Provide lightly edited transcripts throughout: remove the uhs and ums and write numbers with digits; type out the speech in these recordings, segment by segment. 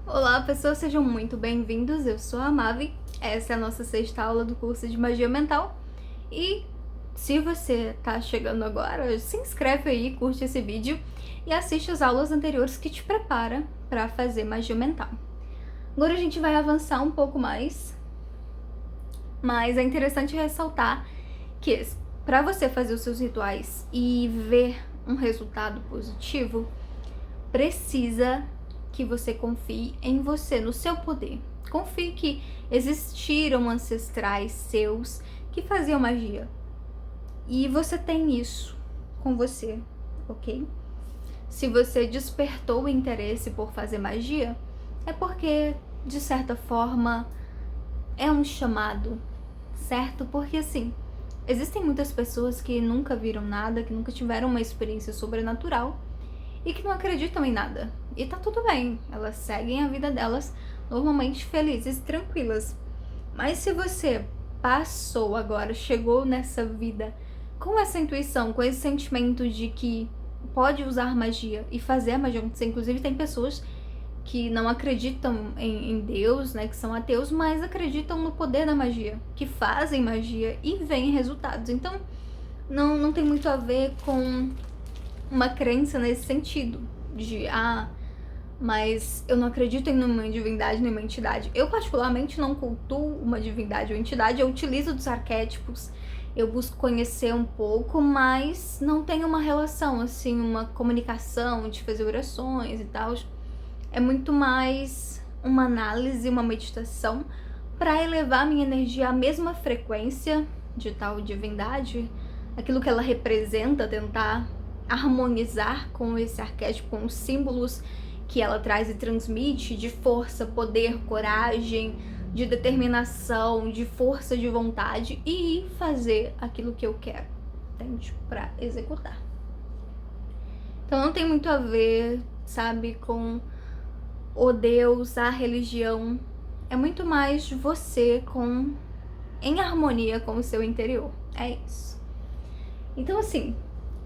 Olá, pessoas, sejam muito bem-vindos. Eu sou a Mavi. Essa é a nossa sexta aula do curso de Magia Mental. E se você tá chegando agora, se inscreve aí, curte esse vídeo e assiste as aulas anteriores que te prepara para fazer magia mental. Agora a gente vai avançar um pouco mais, mas é interessante ressaltar que para você fazer os seus rituais e ver um resultado positivo, precisa que você confie em você, no seu poder. Confie que existiram ancestrais seus que faziam magia. E você tem isso com você, ok? Se você despertou o interesse por fazer magia, é porque, de certa forma, é um chamado, certo? Porque, assim, existem muitas pessoas que nunca viram nada, que nunca tiveram uma experiência sobrenatural e que não acreditam em nada. E tá tudo bem, elas seguem a vida delas normalmente felizes e tranquilas. Mas se você passou agora, chegou nessa vida com essa intuição, com esse sentimento de que pode usar magia e fazer a magia acontecer, inclusive tem pessoas que não acreditam em Deus, né, que são ateus, mas acreditam no poder da magia, que fazem magia e veem resultados. Então, não tem muito a ver com uma crença nesse sentido, de, mas eu não acredito em nenhuma divindade, nenhuma entidade. Eu, particularmente, não cultuo uma divindade ou entidade, eu utilizo dos arquétipos, eu busco conhecer um pouco, mas não tenho uma relação, assim, uma comunicação de fazer orações e tal. É muito mais uma análise, uma meditação para elevar a minha energia à mesma frequência de tal divindade, aquilo que ela representa, tentar harmonizar com esse arquétipo, com os símbolos que ela traz e transmite de força, poder, coragem, de determinação, de força de vontade e fazer aquilo que eu quero, entende? Pra executar. Então não tem muito a ver, sabe, com o Deus, a religião. É muito mais você em harmonia com o seu interior. É isso. Então, assim,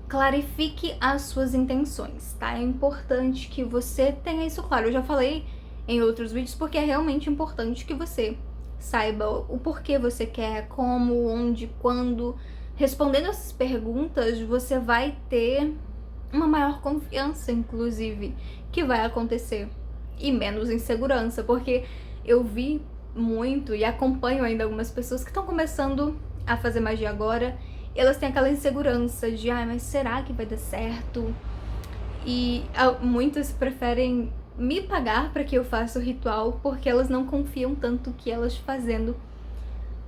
clarifique as suas intenções, tá? É importante que você tenha isso claro. Eu já falei em outros vídeos porque é realmente importante que você saiba o porquê você quer, como, onde, quando. Respondendo essas perguntas, você vai ter uma maior confiança, inclusive, que vai acontecer. E menos insegurança, porque eu vi muito e acompanho ainda algumas pessoas que estão começando a fazer magia agora. Elas têm aquela insegurança de, mas será que vai dar certo? E muitas preferem me pagar para que eu faça o ritual porque elas não confiam tanto que elas fazendo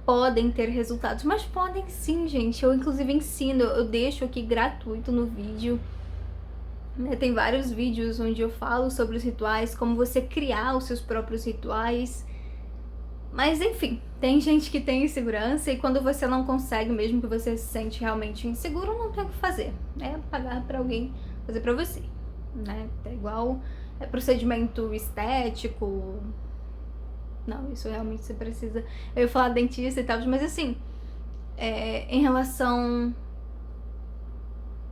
podem ter resultados. Mas podem sim, gente. Eu inclusive ensino, eu deixo aqui gratuito no vídeo. Tem vários vídeos onde eu falo sobre os rituais, como você criar os seus próprios rituais. Mas enfim, tem gente que tem insegurança e quando você não consegue, mesmo que você se sente realmente inseguro, não tem o que fazer. É pagar pra alguém fazer pra você, né? É igual procedimento estético. Não, isso realmente você precisa. Eu ia falar dentista e tal, mas assim, em relação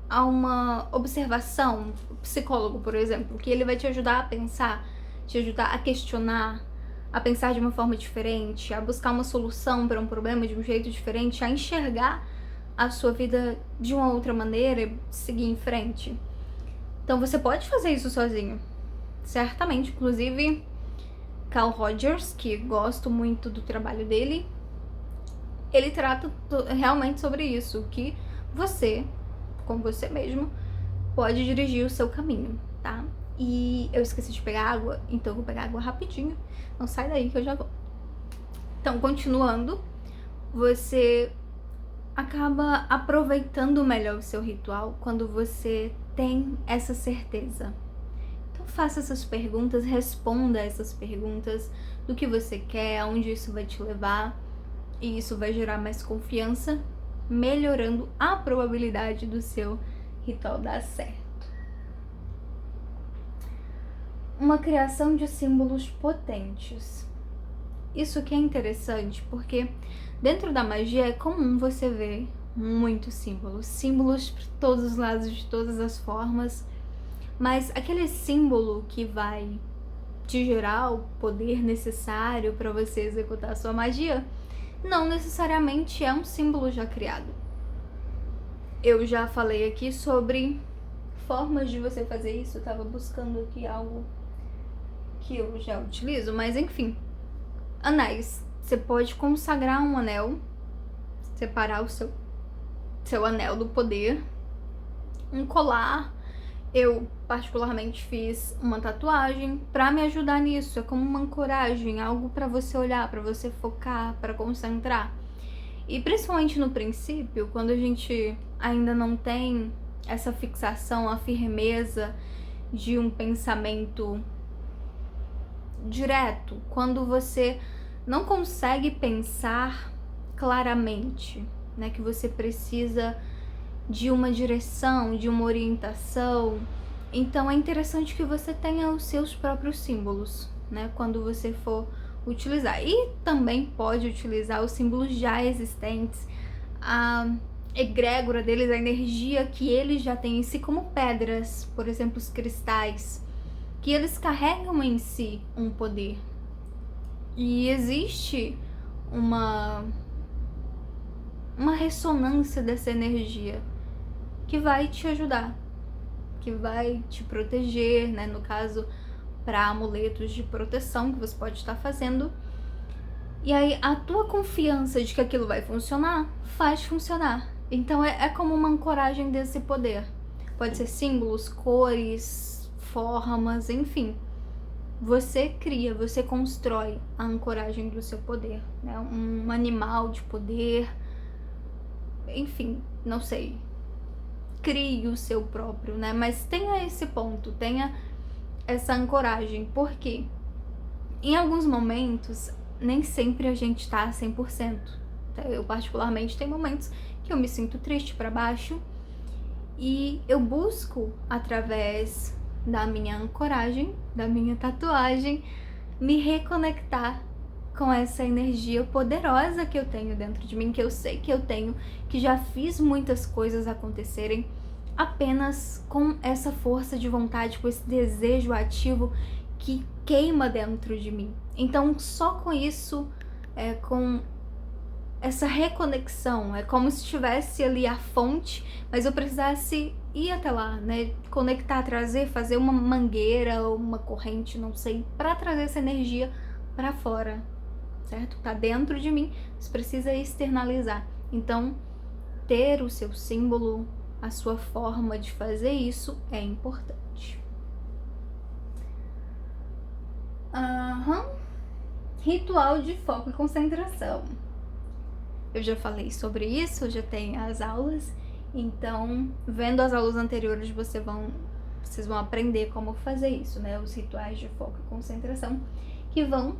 a uma observação, psicólogo, por exemplo, que ele vai te ajudar a pensar, te ajudar a questionar, a pensar de uma forma diferente, a buscar uma solução para um problema de um jeito diferente, a enxergar a sua vida de uma outra maneira e seguir em frente. Então você pode fazer isso sozinho, certamente. Inclusive, Carl Rogers, que gosto muito do trabalho dele, ele trata realmente sobre isso, que você, com você mesmo, pode dirigir o seu caminho, tá? E eu esqueci de pegar água, então eu vou pegar água rapidinho. Não sai daí que eu já vou. Então, continuando, você acaba aproveitando melhor o seu ritual quando você tem essa certeza. Então, faça essas perguntas, responda essas perguntas do que você quer, aonde isso vai te levar, e isso vai gerar mais confiança, melhorando a probabilidade do seu ritual dar certo. Uma criação de símbolos potentes. Isso aqui é interessante porque dentro da magia é comum você ver muitos símbolos por todos os lados, de todas as formas, mas aquele símbolo que vai te gerar o poder necessário para você executar a sua magia, não necessariamente é um símbolo já criado. Eu já falei aqui sobre formas de você fazer isso, eu tava buscando aqui algo que eu já utilizo, mas enfim. Anéis. Você pode consagrar um anel, separar o seu anel do poder. Um colar. Eu particularmente fiz uma tatuagem pra me ajudar nisso. É como uma ancoragem, algo pra você olhar, pra você focar, pra concentrar. E principalmente no princípio, quando a gente ainda não tem essa fixação, a firmeza de um pensamento direto, quando você não consegue pensar claramente, né, que você precisa de uma direção, de uma orientação, então é interessante que você tenha os seus próprios símbolos, né, quando você for utilizar. E também pode utilizar os símbolos já existentes, a egrégora deles, a energia que eles já têm em si, como pedras, por exemplo, os cristais, que eles carregam em si um poder. E existe uma ressonância dessa energia que vai te ajudar, que vai te proteger, né? No caso, para amuletos de proteção que você pode estar fazendo. E aí a tua confiança de que aquilo vai funcionar, faz funcionar. Então é como uma ancoragem desse poder. Pode ser símbolos, cores, formas, enfim. Você cria, você constrói a ancoragem do seu poder, né? Um animal de poder, enfim, não sei. Crie o seu próprio, né? Mas tenha esse ponto, tenha essa ancoragem, porque em alguns momentos, nem sempre a gente tá 100%. Eu particularmente tenho momentos que eu me sinto triste, para baixo, e eu busco, através da minha ancoragem, da minha tatuagem, me reconectar com essa energia poderosa que eu tenho dentro de mim, que eu sei que eu tenho, que já fiz muitas coisas acontecerem apenas com essa força de vontade, com esse desejo ativo que queima dentro de mim. Então, só com isso, com essa reconexão, é como se estivesse ali a fonte, mas eu precisasse ir até lá, né? Conectar, trazer, fazer uma mangueira ou uma corrente, não sei, para trazer essa energia para fora, certo? Tá dentro de mim, você precisa externalizar. Então, ter o seu símbolo, a sua forma de fazer isso é importante. Ritual de foco e concentração. Eu já falei sobre isso, já tem as aulas, então, vendo as aulas anteriores, vocês vão aprender como fazer isso, né? Os rituais de foco e concentração, que vão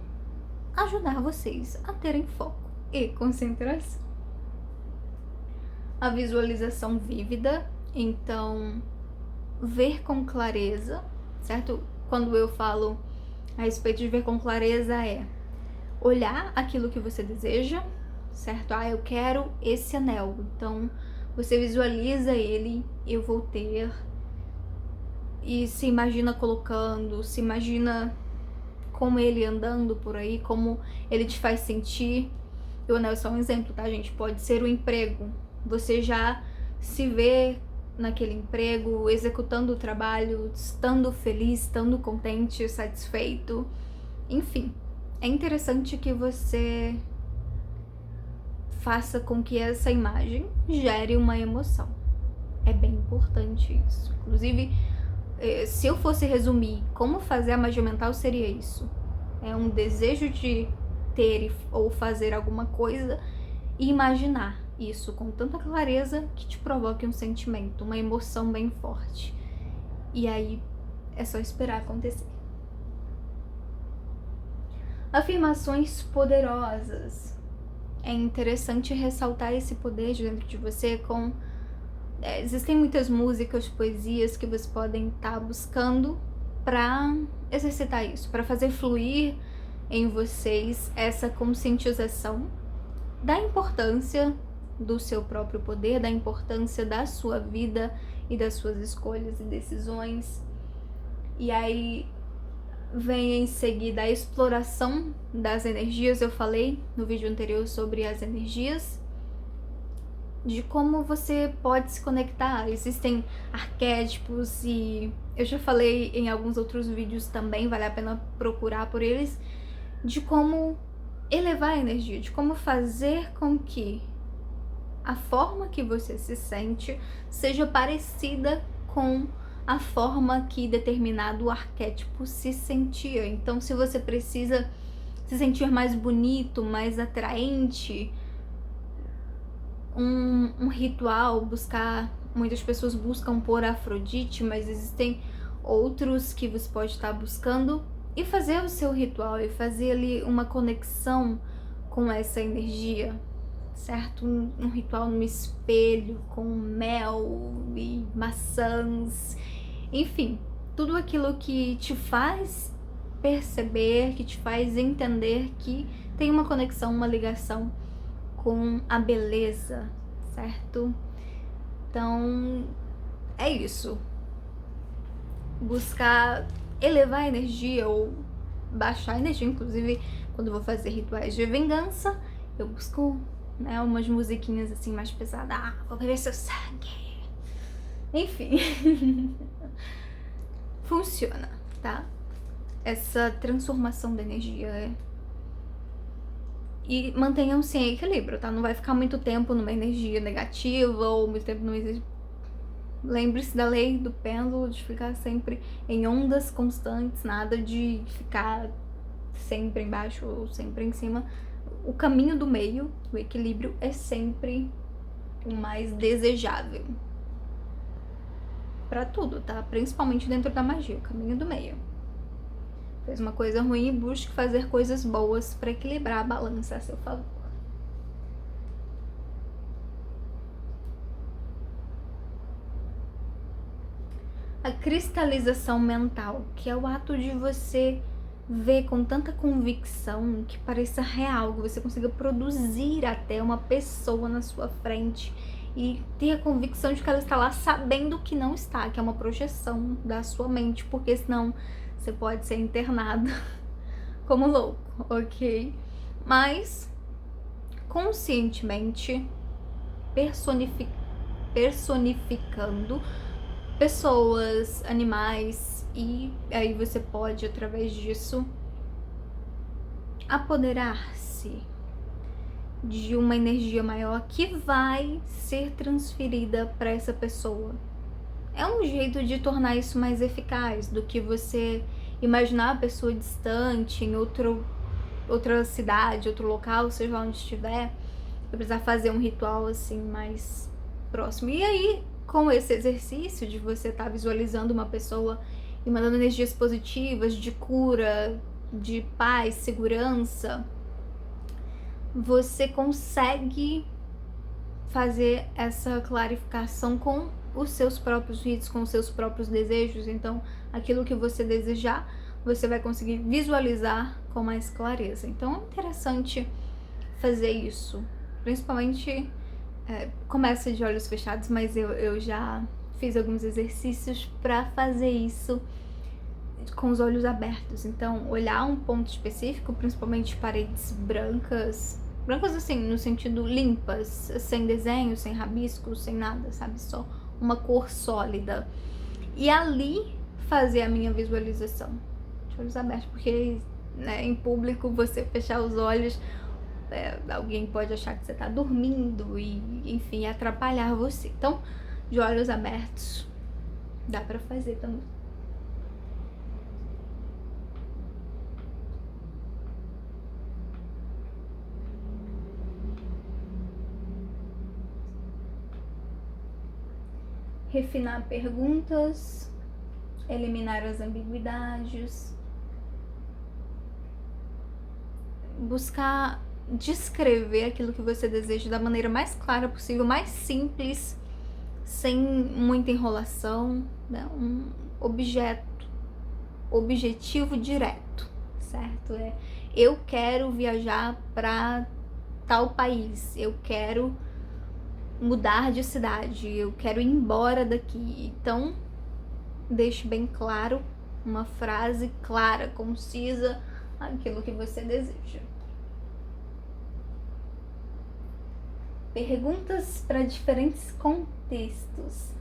ajudar vocês a terem foco e concentração. A visualização vívida, então, ver com clareza, certo? Quando eu falo a respeito de ver com clareza, é olhar aquilo que você deseja, certo? Eu quero esse anel, então você visualiza ele, eu vou ter, e se imagina colocando, se imagina como ele andando por aí, como ele te faz sentir. O anel é só um exemplo, tá, gente? Pode ser o emprego, você já se vê naquele emprego, executando o trabalho, estando feliz, estando contente, satisfeito, enfim. É interessante que você faça com que essa imagem gere uma emoção. É bem importante isso. Inclusive, se eu fosse resumir como fazer a magia mental, seria isso. É um desejo de ter ou fazer alguma coisa e imaginar isso com tanta clareza que te provoque um sentimento, uma emoção bem forte. E aí é só esperar acontecer. Afirmações poderosas. É interessante ressaltar esse poder de dentro de você com... existem muitas músicas, poesias que vocês podem estar buscando para exercitar isso, para fazer fluir em vocês essa conscientização da importância do seu próprio poder, da importância da sua vida e das suas escolhas e decisões. E aí Vem em seguida a exploração das energias. Eu falei no vídeo anterior sobre as energias, de como você pode se conectar. Existem arquétipos e eu já falei em alguns outros vídeos também, vale a pena procurar por eles, de como elevar a energia, de como fazer com que a forma que você se sente seja parecida com a forma que determinado arquétipo se sentia. Então, se você precisa se sentir mais bonito, mais atraente, um ritual, muitas pessoas buscam por Afrodite, mas existem outros que você pode estar buscando, e fazer o seu ritual e fazer ali uma conexão com essa energia, certo? Um ritual no espelho com mel e maçãs, enfim, tudo aquilo que te faz perceber, que te faz entender que tem uma conexão, uma ligação com a beleza, certo? Então, é isso. Buscar elevar a energia ou baixar a energia. Inclusive, quando eu vou fazer rituais de vingança, eu busco, né, umas musiquinhas assim mais pesadas. Vou beber seu sangue. Enfim. Funciona, tá? Essa transformação da energia E mantenham-se em equilíbrio, tá? Não vai ficar muito tempo numa energia negativa ou muito tempo numa energia... Lembre-se da lei do pêndulo, de ficar sempre em ondas constantes, nada de ficar sempre embaixo ou sempre em cima. O caminho do meio, o equilíbrio, é sempre o mais desejável. Pra tudo, tá? Principalmente dentro da magia, o caminho do meio. Fez uma coisa ruim e busque fazer coisas boas para equilibrar a balança a seu favor. A cristalização mental, que é o ato de você ver com tanta convicção que pareça real, que você consiga produzir até uma pessoa na sua frente e ter a convicção de que ela está lá sabendo que não está, que é uma projeção da sua mente, porque senão você pode ser internado como louco, ok? Mas conscientemente personificando pessoas, animais, e aí você pode, através disso, apoderar-se de uma energia maior que vai ser transferida para essa pessoa. É um jeito de tornar isso mais eficaz do que você imaginar a pessoa distante, em outra cidade, outro local, seja onde estiver, vai precisar fazer um ritual assim mais próximo. E aí, com esse exercício de você estar visualizando uma pessoa e mandando energias positivas de cura, de paz, segurança, você consegue fazer essa clarificação com os seus próprios ritos, com os seus próprios desejos. Então, aquilo que você desejar, você vai conseguir visualizar com mais clareza. Então, é interessante fazer isso. Principalmente, começa de olhos fechados, mas eu já fiz alguns exercícios para fazer isso com os olhos abertos. Então, olhar um ponto específico, principalmente paredes brancas assim, no sentido limpas, sem desenho, sem rabisco, sem nada, sabe? Só uma cor sólida. E ali fazer a minha visualização de olhos abertos, porque, né, em público, você fechar os olhos, alguém pode achar que você tá dormindo e, enfim, atrapalhar você. Então, de olhos abertos, dá pra fazer também. Refinar perguntas, eliminar as ambiguidades, buscar descrever aquilo que você deseja da maneira mais clara possível, mais simples, sem muita enrolação, né? Um objetivo direto, certo? Eu quero viajar para tal país, eu quero mudar de cidade, eu quero ir embora daqui. Então, deixe bem claro uma frase clara, concisa, aquilo que você deseja. Perguntas para diferentes contextos.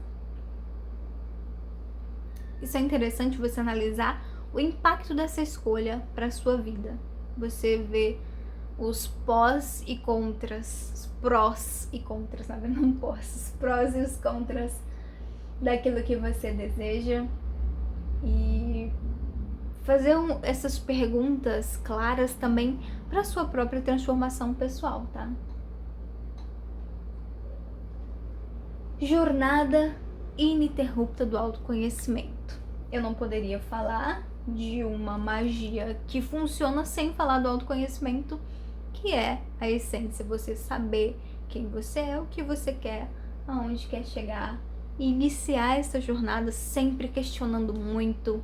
Isso é interessante você analisar o impacto dessa escolha para a sua vida. Você vê os pós e contras, os prós e contras, na verdade não pós, os prós e os contras daquilo que você deseja e fazer essas perguntas claras também para sua própria transformação pessoal, tá? Jornada ininterrupta do autoconhecimento. Eu não poderia falar de uma magia que funciona sem falar do autoconhecimento, que é a essência, você saber quem você é, o que você quer, aonde quer chegar, e iniciar essa jornada sempre questionando muito,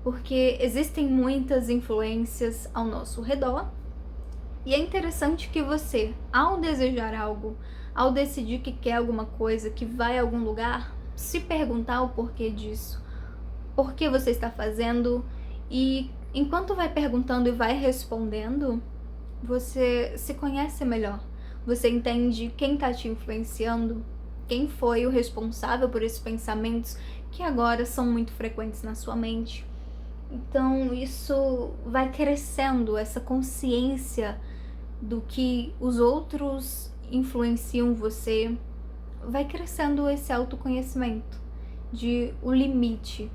porque existem muitas influências ao nosso redor, e é interessante que você, ao desejar algo, ao decidir que quer alguma coisa, que vai a algum lugar, se perguntar o porquê disso, por que você está fazendo, e enquanto vai perguntando e vai respondendo, você se conhece melhor, você entende quem está te influenciando, quem foi o responsável por esses pensamentos que agora são muito frequentes na sua mente. Então isso vai crescendo, essa consciência do que os outros influenciam você, vai crescendo esse autoconhecimento de o limite,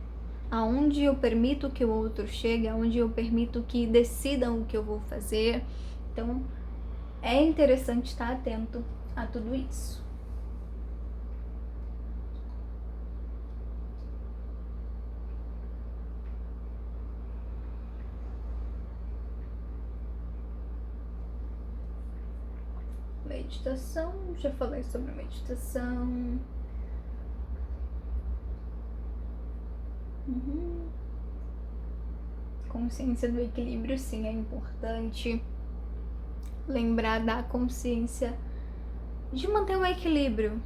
aonde eu permito que o outro chegue, aonde eu permito que decidam o que eu vou fazer. Então é interessante estar atento a tudo isso. Meditação, já falei sobre meditação. Consciência do equilíbrio, sim, é importante. Lembrar da consciência de manter o equilíbrio,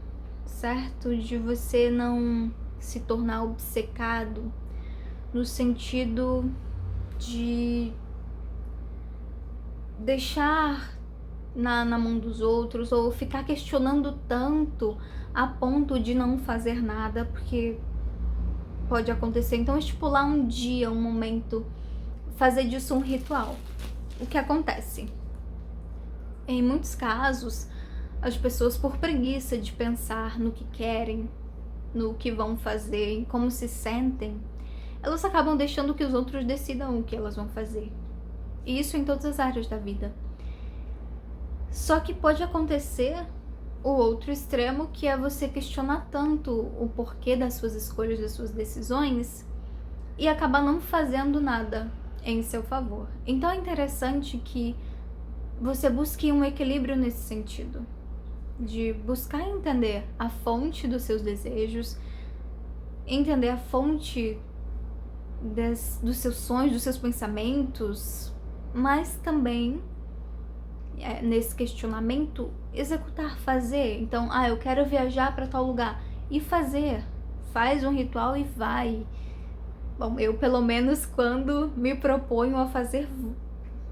certo? De você não se tornar obcecado no sentido de deixar na mão dos outros ou ficar questionando tanto a ponto de não fazer nada, porque pode acontecer. Então estipular um dia, um momento, fazer disso um ritual. O que acontece? Em muitos casos, as pessoas, por preguiça de pensar no que querem, no que vão fazer, em como se sentem, elas acabam deixando que os outros decidam o que elas vão fazer. E isso em todas as áreas da vida. Só que pode acontecer o outro extremo, que é você questionar tanto o porquê das suas escolhas, das suas decisões, e acabar não fazendo nada em seu favor. Então é interessante que você busque um equilíbrio nesse sentido, de buscar entender a fonte dos seus desejos, entender a fonte dos seus sonhos, dos seus pensamentos, mas também nesse questionamento executar, fazer. Então, eu quero viajar para tal lugar, e fazer, faz um ritual e vai. Bom, eu pelo menos quando me proponho a fazer,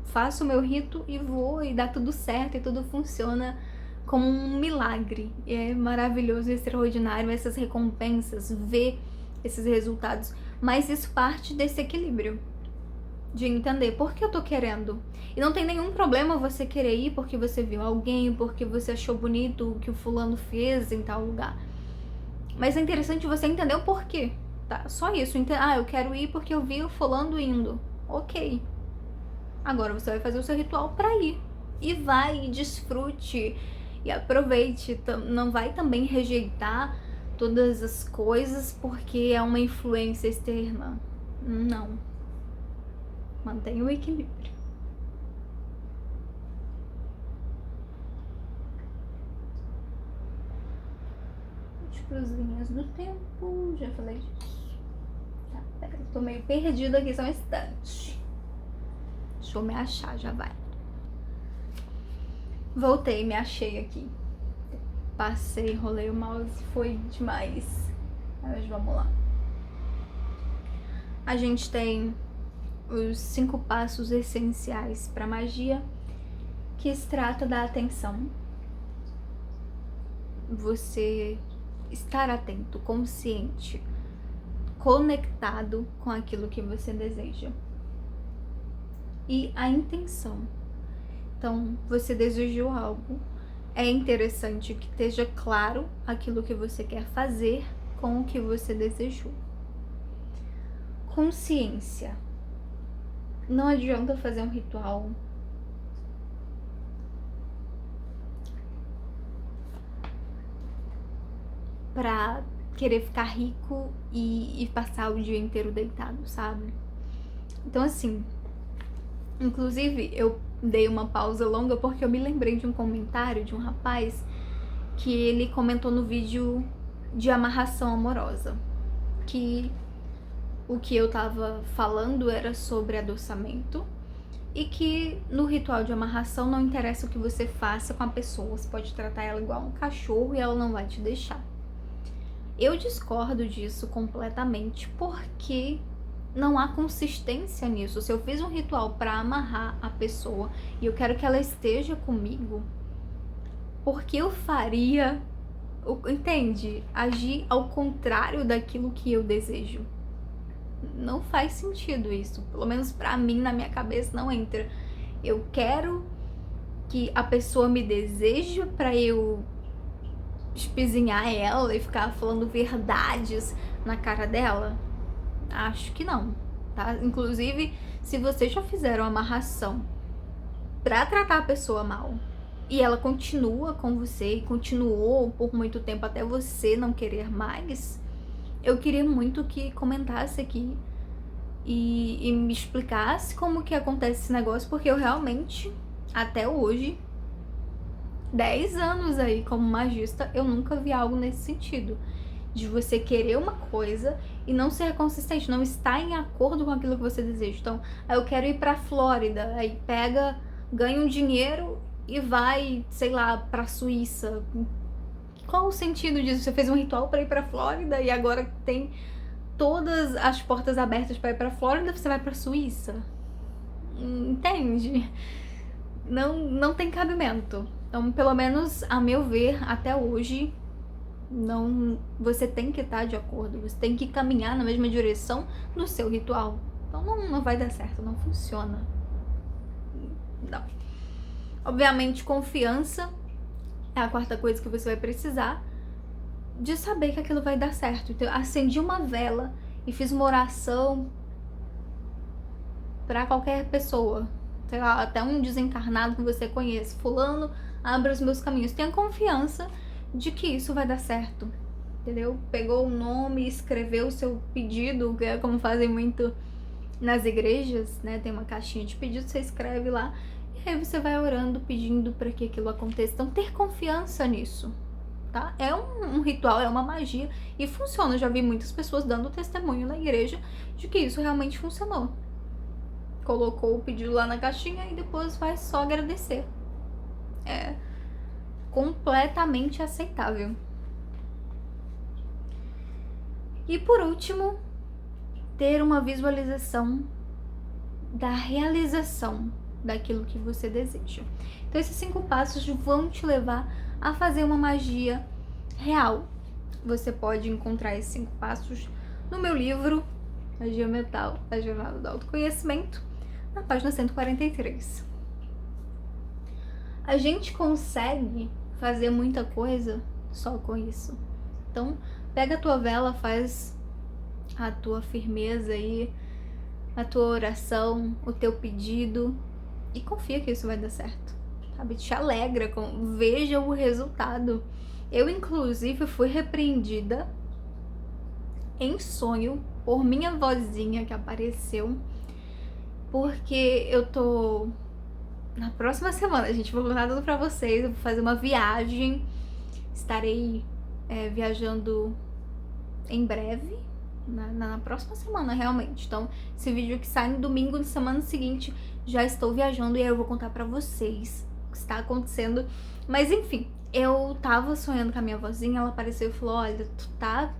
faço o meu rito e vou, e dá tudo certo e tudo funciona como um milagre. E é maravilhoso e extraordinário essas recompensas, ver esses resultados, mas isso parte desse equilíbrio, de entender por que eu tô querendo. E não tem nenhum problema você querer ir porque você viu alguém, porque você achou bonito o que o fulano fez em tal lugar. Mas é interessante você entender o porquê, tá? Só isso. Eu quero ir porque eu vi o fulano indo. Ok. Agora você vai fazer o seu ritual pra ir. E vai, e desfrute, e aproveite. Não vai também rejeitar todas as coisas porque é uma influência externa. Não. Mantenha o equilíbrio. Múltiplas linhas do tempo, já falei disso. Tá, pera, eu tô meio perdida aqui, só um instante. Deixa eu me achar, já vai. Voltei, me achei aqui. Passei, rolei o mouse, foi demais. Mas vamos lá. a gente tem os 5 passos essenciais para magia, que se trata da atenção. Você estar atento, consciente, conectado com aquilo que você deseja. E a intenção. Então, você desejou algo. É interessante que esteja claro aquilo que você quer fazer com o que você desejou. Consciência. Não adianta fazer um ritual pra querer ficar rico e passar o dia inteiro deitado, sabe? Então, assim, inclusive eu dei uma pausa longa porque eu me lembrei de um comentário de um rapaz que ele comentou no vídeo de amarração amorosa, que o que eu tava falando era sobre adoçamento e que no ritual de amarração não interessa o que você faça com a pessoa, você pode tratar ela igual um cachorro e ela não vai te deixar. Eu discordo disso completamente porque não há consistência nisso. Se eu fiz um ritual para amarrar a pessoa e eu quero que ela esteja comigo, por que eu faria, entende? Agir ao contrário daquilo que eu desejo. Não faz sentido isso. Pelo menos pra mim, na minha cabeça, não entra. Eu quero que a pessoa me deseje pra eu espizinhar ela e ficar falando verdades na cara dela? Acho que não, tá? Inclusive, se vocês já fizeram amarração pra tratar a pessoa mal e ela continua com você e continuou por muito tempo até você não querer mais, eu queria muito que comentasse aqui e me explicasse como que acontece esse negócio, porque eu realmente, até hoje, 10 anos aí como magista, eu nunca vi algo nesse sentido. De você querer uma coisa e não ser consistente, não estar em acordo com aquilo que você deseja. Então, eu quero ir pra Flórida, aí pega, ganha um dinheiro e vai, sei lá, pra Suíça. Qual o sentido disso? Você fez um ritual pra ir pra Flórida e agora tem todas as portas abertas pra ir pra Flórida, você vai pra Suíça? Entende? Não tem cabimento. Então, pelo menos, a meu ver, até hoje, não, você tem que estar de acordo, você tem que caminhar na mesma direção no seu ritual. Então não vai dar certo, não funciona. Não. Obviamente, confiança é a quarta coisa que você vai precisar de saber que aquilo vai dar certo. Então, acendi uma vela e fiz uma oração pra qualquer pessoa, sei lá, até um desencarnado que você conhece. Fulano, abra os meus caminhos. Tenha confiança de que isso vai dar certo, entendeu? Pegou o nome, escreveu o seu pedido, que é como fazem muito nas igrejas, né? Tem uma caixinha de pedido, você escreve lá e aí você vai orando, pedindo para que aquilo aconteça. Então, ter confiança nisso, tá? É um ritual, é uma magia e funciona. Eu já vi muitas pessoas dando testemunho na igreja de que isso realmente funcionou. Colocou o pedido lá na caixinha e depois vai só agradecer. É completamente aceitável. E por último, ter uma visualização da realização daquilo que você deseja. Então, esses 5 passos vão te levar a fazer uma magia real. Você pode encontrar esses 5 passos no meu livro Magia Mental, a Jornada do Autoconhecimento, na página 143. A gente consegue fazer muita coisa só com isso. Então, pega a tua vela, faz a tua firmeza aí, a tua oração, o teu pedido e confia que isso vai dar certo, sabe? Te alegra, veja o resultado. Eu, inclusive, fui repreendida em sonho por minha vozinha que apareceu, porque eu tô... Na próxima semana, gente, vou contar tudo pra vocês. Eu vou fazer uma viagem. Estarei viajando em breve. Na próxima semana, realmente. Então, esse vídeo que sai no domingo, na semana seguinte, já estou viajando. E aí eu vou contar pra vocês o que está acontecendo. Mas, enfim, eu tava sonhando com a minha vozinha. Ela apareceu e falou, olha, tu tá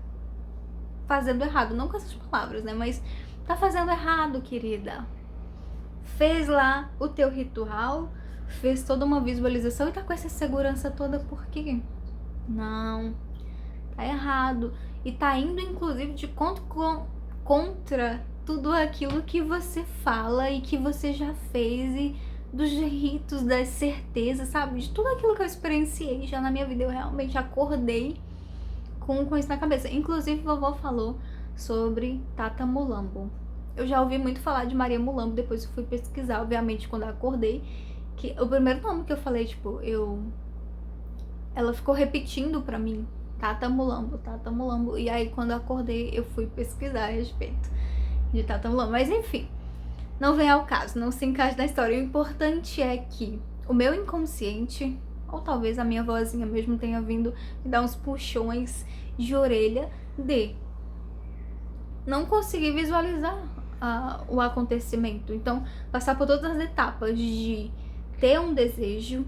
fazendo errado. Não com essas palavras, né? Mas tá fazendo errado, querida. Fez lá o teu ritual, fez toda uma visualização e tá com essa segurança toda, por quê? Não, tá errado. E tá indo, inclusive, de contra tudo aquilo que você fala e que você já fez, e dos ritos, das certezas, sabe? De tudo aquilo que eu experienciei já na minha vida. Eu realmente acordei com isso na cabeça. Inclusive, vovó falou sobre Tata Mulambo. Eu já ouvi muito falar de Maria Mulambo, depois eu fui pesquisar, obviamente, quando eu acordei, que o primeiro nome que eu falei, tipo, ela ficou repetindo pra mim, Tata Mulambo, Tata Mulambo. E aí, quando eu acordei, eu fui pesquisar a respeito de Tata Mulambo. Mas enfim, não vem ao caso, não se encaixa na história. O importante é que o meu inconsciente, ou talvez a minha vozinha mesmo tenha vindo me dar uns puxões de orelha de não conseguir visualizar o acontecimento. Então, passar por todas as etapas de ter um desejo,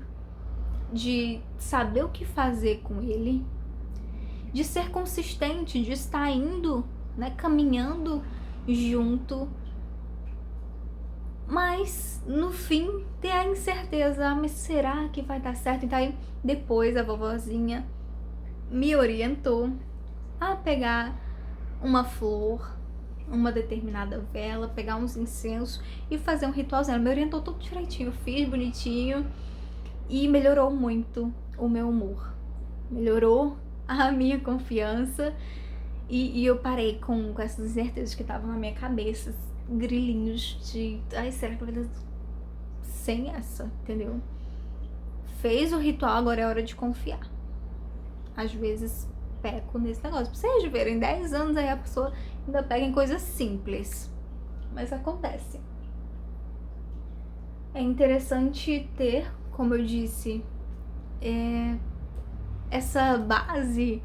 de saber o que fazer com ele, de ser consistente, de estar indo, né, caminhando junto, mas no fim ter a incerteza, mas será que vai dar certo? Então aí depois a vovozinha me orientou a pegar uma flor, uma determinada vela, pegar uns incensos e fazer um ritualzinho. Ela me orientou tudo direitinho, fiz bonitinho e melhorou muito o meu humor, melhorou a minha confiança e eu parei com essas incertezas que estavam na minha cabeça, grilinhos de, ai, será que vai dar sem essa, entendeu? Fez o ritual, agora é hora de confiar. Às vezes peco nesse negócio. Pra vocês verem, 10 anos aí a pessoa ainda pega em coisas simples. Mas acontece. É interessante ter, como eu disse, essa base,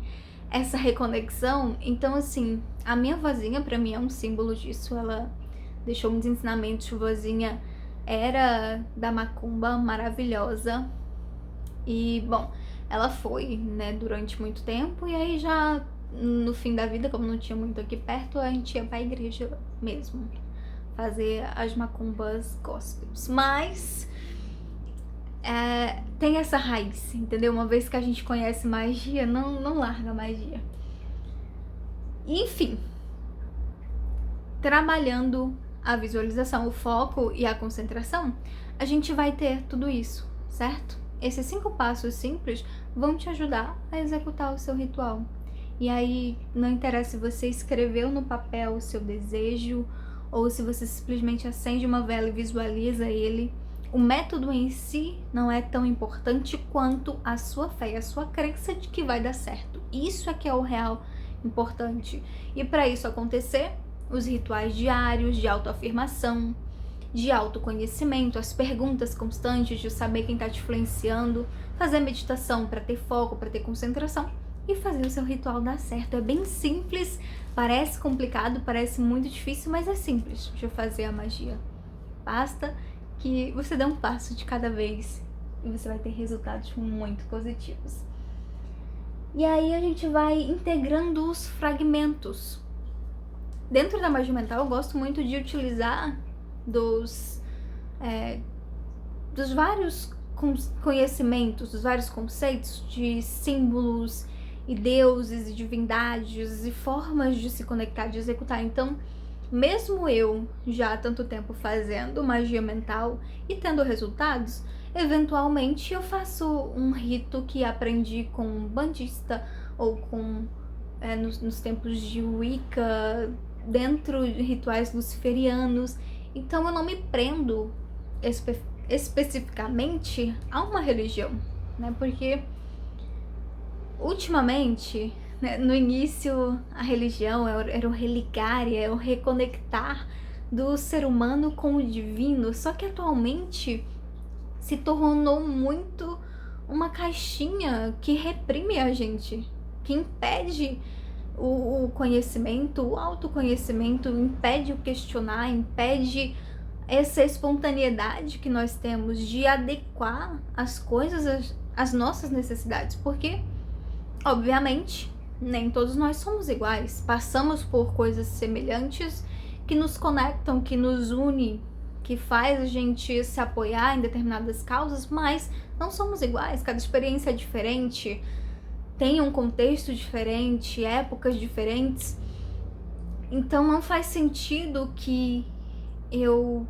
essa reconexão. Então, assim, a minha vozinha pra mim é um símbolo disso. Ela deixou muitos ensinamentos. Vozinha era da macumba, maravilhosa. E, bom, ela foi, né, durante muito tempo. E aí já no fim da vida, como não tinha muito aqui perto, a gente ia pra igreja mesmo fazer as macumbas gospels. Mas tem essa raiz, entendeu? Uma vez que a gente conhece magia, não larga a magia. Enfim, trabalhando a visualização, o foco e a concentração, a gente vai ter tudo isso, certo? Esses 5 passos simples vão te ajudar a executar o seu ritual. E aí, não interessa se você escreveu no papel o seu desejo ou se você simplesmente acende uma vela e visualiza ele. O método em si não é tão importante quanto a sua fé e a sua crença de que vai dar certo. Isso é que é o real importante. E para isso acontecer, os rituais diários de autoafirmação, de autoconhecimento, as perguntas constantes de saber quem está te influenciando, fazer meditação para ter foco, para ter concentração e fazer o seu ritual dar certo. É bem simples, parece complicado, parece muito difícil, mas é simples de fazer a magia. Basta que você dê um passo de cada vez e você vai ter resultados muito positivos. E aí a gente vai integrando os fragmentos. Dentro da magia mental, eu gosto muito de utilizar dos vários conhecimentos, dos vários conceitos de símbolos e deuses e divindades e formas de se conectar, de executar. Então, mesmo eu já há tanto tempo fazendo magia mental e tendo resultados, eventualmente eu faço um rito que aprendi com um bandista ou com nos tempos de Wicca, dentro de rituais luciferianos. Então eu não me prendo especificamente a uma religião, né? Porque ultimamente, né, no início a religião era o religar, é o reconectar do ser humano com o divino, só que atualmente se tornou muito uma caixinha que reprime a gente, que impede o conhecimento, o autoconhecimento, impede o questionar, impede essa espontaneidade que nós temos de adequar as coisas às nossas necessidades, porque, obviamente, nem todos nós somos iguais, passamos por coisas semelhantes que nos conectam, que nos une, que faz a gente se apoiar em determinadas causas, mas não somos iguais, cada experiência é diferente, tem um contexto diferente, épocas diferentes. Então não faz sentido que eu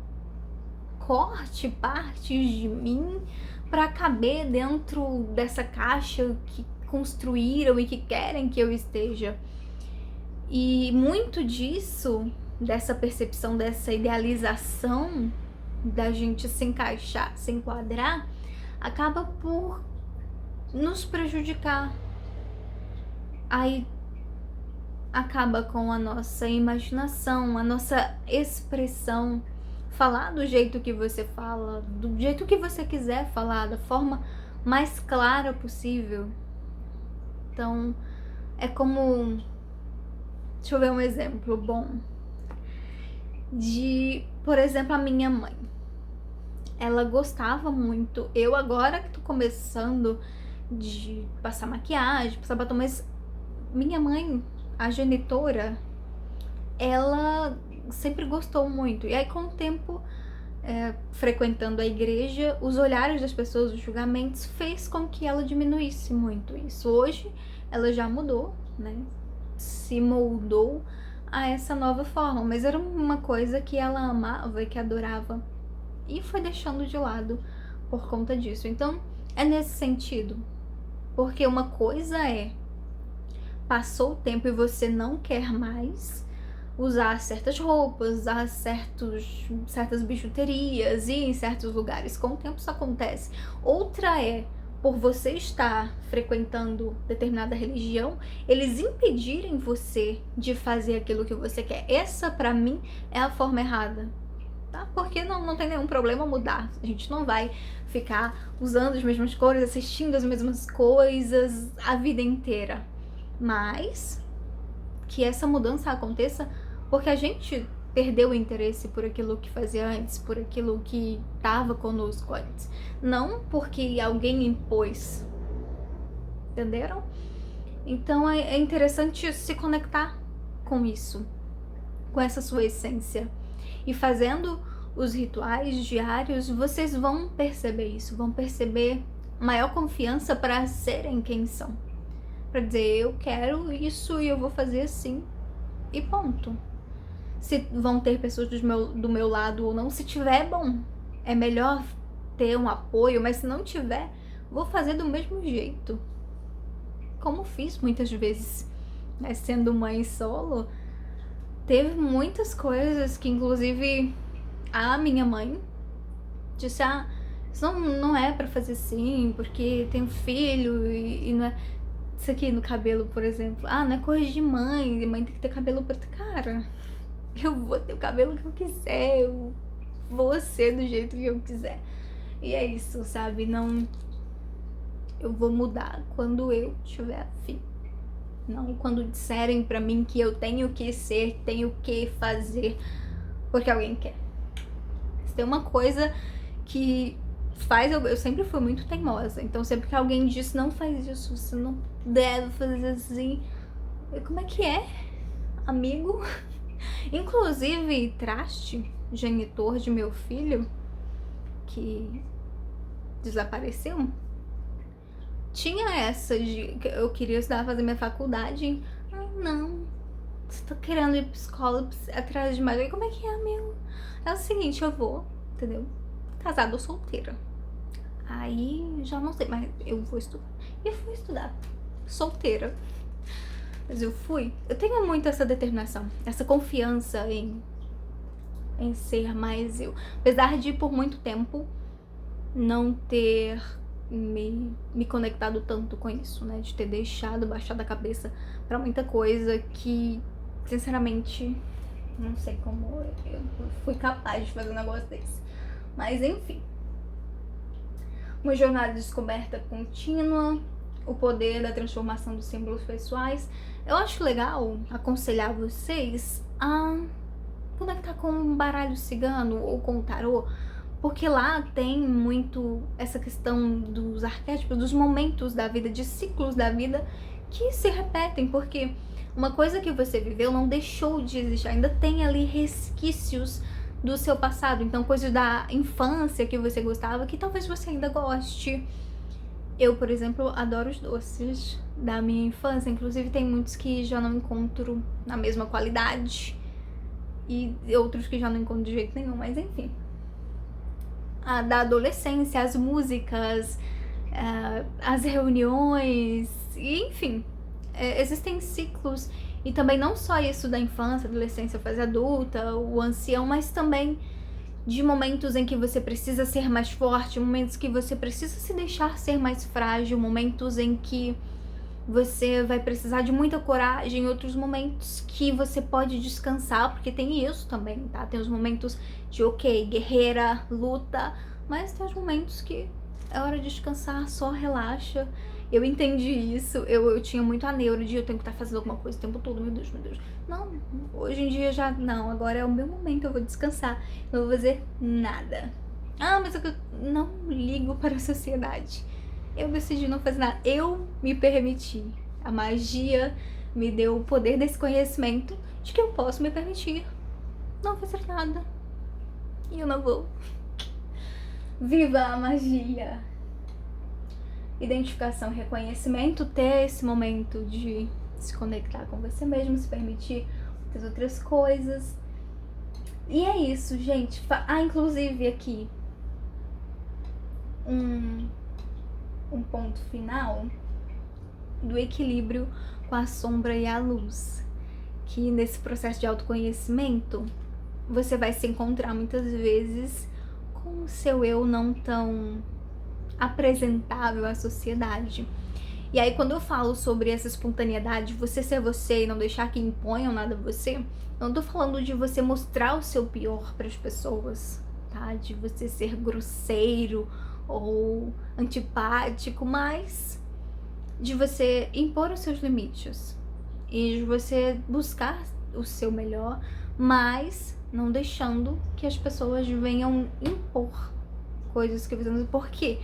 corte partes de mim para caber dentro dessa caixa que construíram e que querem que eu esteja. E muito disso, dessa percepção, dessa idealização da gente se encaixar, se enquadrar, acaba por nos prejudicar. Aí acaba com a nossa imaginação, a nossa expressão. Falar do jeito que você fala, do jeito que você quiser falar, da forma mais clara possível. Então, é como... Deixa eu ver um exemplo bom. De, por exemplo, a minha mãe. Ela gostava muito. Eu agora que tô começando de passar maquiagem, passar batom, mas minha mãe, a genitora, ela sempre gostou muito. E aí, com o tempo, frequentando a igreja, os olhares das pessoas, os julgamentos, fez com que ela diminuísse muito isso. Hoje, ela já mudou, né? Se moldou a essa nova forma, mas era uma coisa que ela amava e que adorava, e foi deixando de lado por conta disso. Então, é nesse sentido. Porque uma coisa é, passou o tempo e você não quer mais usar certas roupas, usar certas bijuterias, ir em certos lugares. Com o tempo isso acontece. Outra é, por você estar frequentando determinada religião, eles impedirem você de fazer aquilo que você quer. Essa, pra mim, é a forma errada, tá? Porque não tem nenhum problema mudar. A gente não vai ficar usando as mesmas cores, assistindo as mesmas coisas a vida inteira. Mas que essa mudança aconteça porque a gente perdeu o interesse por aquilo que fazia antes, por aquilo que estava conosco antes. Não porque alguém impôs. Entenderam? Então é interessante se conectar com isso, com essa sua essência. E fazendo os rituais diários, vocês vão perceber isso, vão perceber maior confiança para serem quem são. Para dizer, eu quero isso e eu vou fazer assim. E ponto. Se vão ter pessoas do meu lado ou não, se tiver, bom, é melhor ter um apoio, mas se não tiver, vou fazer do mesmo jeito. Como fiz muitas vezes, né? Sendo mãe solo, teve muitas coisas que, inclusive, a minha mãe disse, isso não é pra fazer assim, porque tem um filho e não é... Isso aqui no cabelo, por exemplo, não é coisa de mãe tem que ter cabelo preto. Cara, eu vou ter o cabelo que eu quiser, eu vou ser do jeito que eu quiser. E é isso, sabe? Não... Eu vou mudar quando eu tiver afim. Não quando disserem pra mim que eu tenho que ser, tenho que fazer porque alguém quer. Se tem uma coisa que faz... Eu sempre fui muito teimosa. Então sempre que alguém diz, não faz isso, você não deve fazer assim. Como é que é, amigo? Inclusive, Traste, genitor de meu filho, que desapareceu, tinha essa de que eu queria estudar, fazer minha faculdade. Não, você tá querendo ir pra escola atrás de mais. Como é que é, amigo? É o seguinte, eu vou, entendeu? Casada ou solteira. Aí já não sei, mas eu vou estudar. E eu fui estudar, solteira. Mas eu fui. Eu tenho muito essa determinação, essa confiança em ser mais eu. Apesar de, por muito tempo, não ter me conectado tanto com isso, né? De ter baixado a cabeça pra muita coisa que, sinceramente, não sei como eu fui capaz de fazer um negócio desse. Mas, enfim. Uma jornada de descoberta contínua, o poder da transformação dos símbolos pessoais. Eu acho legal aconselhar vocês a conectar com um baralho cigano ou com o tarô, porque lá tem muito essa questão dos arquétipos, dos momentos da vida, de ciclos da vida que se repetem, porque uma coisa que você viveu não deixou de existir, ainda tem ali resquícios do seu passado, então coisas da infância que você gostava, que talvez você ainda goste. Eu, por exemplo, adoro os doces da minha infância, inclusive tem muitos que já não encontro na mesma qualidade e outros que já não encontro de jeito nenhum, mas enfim. Da adolescência, as músicas, as reuniões, e enfim, existem ciclos, e também não só isso da infância, adolescência, fase adulta, o ancião, mas também de momentos em que você precisa ser mais forte, momentos que você precisa se deixar ser mais frágil, momentos em que você vai precisar de muita coragem, outros momentos que você pode descansar, porque tem isso também, tá? Tem os momentos de ok, guerreira, luta, mas tem os momentos que é hora de descansar, só relaxa. Eu entendi isso, eu tinha muito a neura de eu tenho que estar fazendo alguma coisa o tempo todo, meu Deus, meu Deus. Não, hoje em dia já não, agora é o meu momento, eu vou descansar, não vou fazer nada. Mas eu não ligo para a sociedade. Eu decidi não fazer nada, eu me permiti. A magia me deu o poder desse conhecimento de que eu posso me permitir não fazer nada. E eu não vou. Viva a magia! Identificação, reconhecimento, ter esse momento de se conectar com você mesmo, se permitir muitas outras coisas. E é isso, gente. Inclusive aqui um ponto final do equilíbrio com a sombra e a luz, que nesse processo de autoconhecimento você vai se encontrar muitas vezes com o seu eu não tão apresentável à sociedade. E aí quando eu falo sobre essa espontaneidade, você ser você e não deixar que imponham nada a você, eu não tô falando de você mostrar o seu pior para as pessoas, tá? De você ser grosseiro ou antipático, mas de você impor os seus limites e de você buscar o seu melhor, mas não deixando que as pessoas venham impor coisas que você não... Porque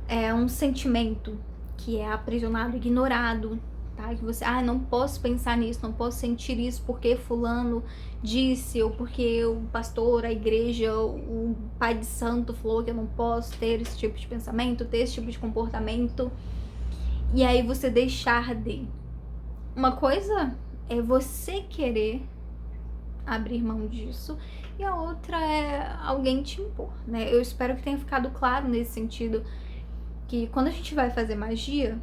é um sentimento que é aprisionado, ignorado, tá? Que você, não posso pensar nisso, não posso sentir isso porque fulano disse, ou porque o pastor, a igreja, o pai de santo falou que eu não posso ter esse tipo de pensamento, ter esse tipo de comportamento. E aí você deixar de... Uma coisa é você querer abrir mão disso, e a outra é alguém te impor, né? Eu espero que tenha ficado claro nesse sentido, que quando a gente vai fazer magia,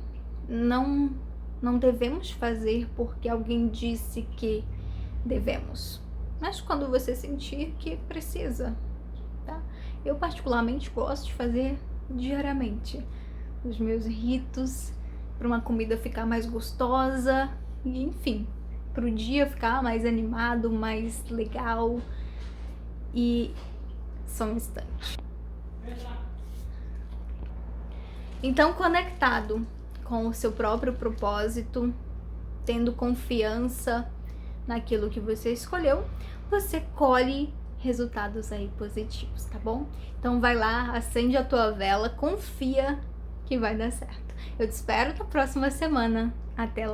não devemos fazer porque alguém disse que devemos, mas quando você sentir que precisa, tá? Eu particularmente gosto de fazer diariamente os meus ritos para uma comida ficar mais gostosa, e enfim, para o dia ficar mais animado, mais legal, e só um instante. Então, conectado com o seu próprio propósito, tendo confiança naquilo que você escolheu, você colhe resultados aí positivos, tá bom? Então vai lá, acende a tua vela, confia que vai dar certo. Eu te espero na próxima semana. Até lá!